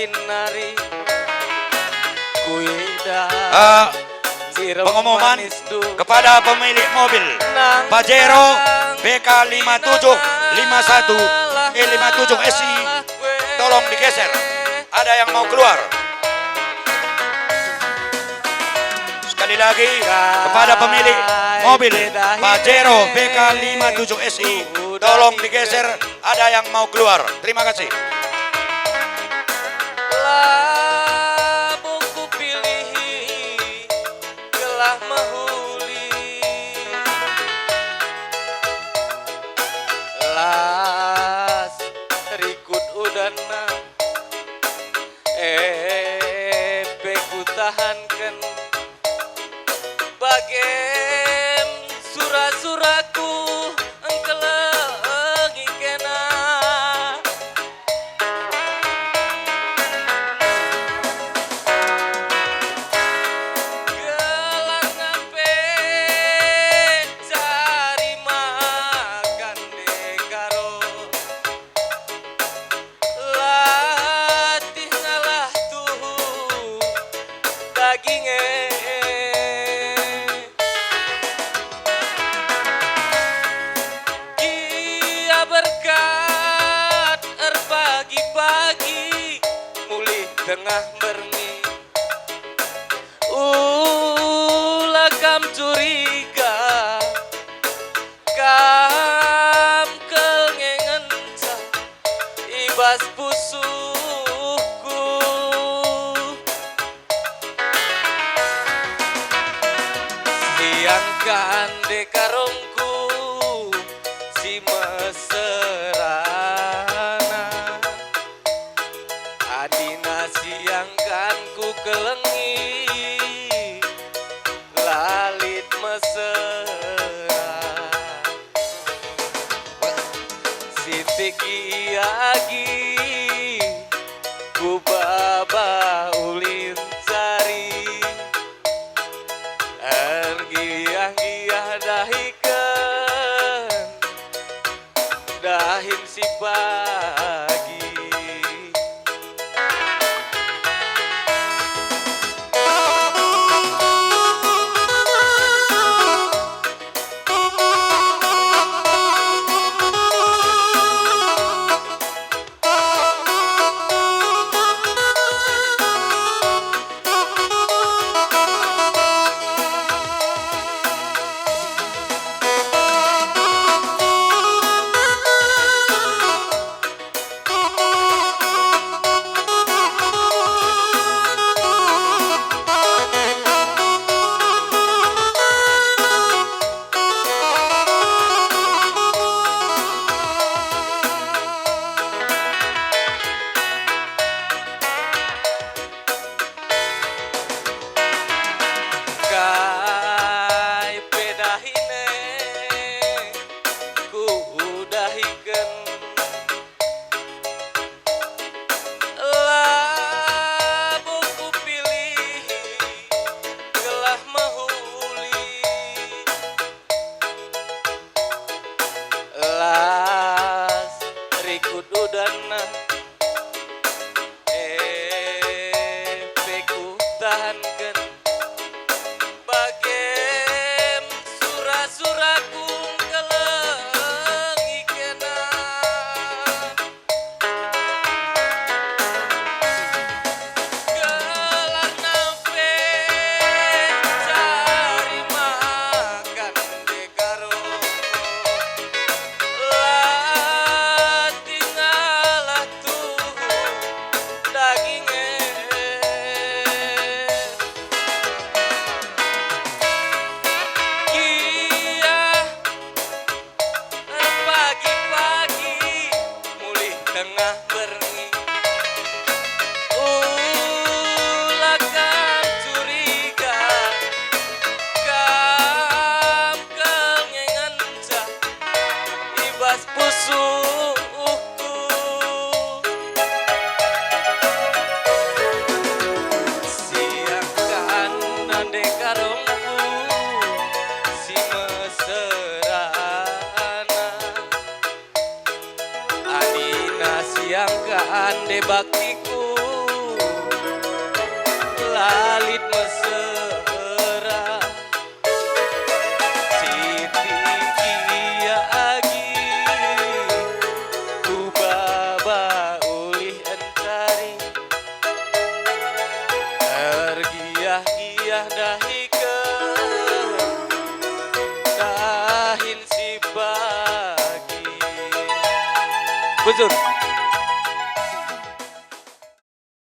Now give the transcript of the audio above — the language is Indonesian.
hinari kuida pengumuman kepada pemilik mobil Pajero BK57 SI, tolong digeser, ada yang mau keluar. Sekali lagi kepada pemilik mobil Pajero BK57 SI, tolong digeser, ada yang mau keluar. Terima kasih. Buku pilih gelah mahuli las rikut udana beku tahankan bagem surah-surahku engkelengi kena gelang ngape cari makan dekaro latih ngalah tuh dagingnya berkat pagi-pagi mulih tengah berni kam curiga kam kengengen ibas pusuhku siangkan dekarongku si meserana adina siangkan ku kelengi lalit mesera Siti Kiagi ku baba ulin sari ergiah-giah dahikan dahin si pagi las rikut udana beku tahankan bagem surah-surahku kelengi kena gelar nafe cari makan dekaro tinggalah tuh dagingnya kia pagi-pagi mulih tengah berni ulakan curiga kam kengengan ibas pusuhku siangkan nande karongku si meserana adina siangkan de baktiku sudah dahikeun dahin si bagi. Bujur.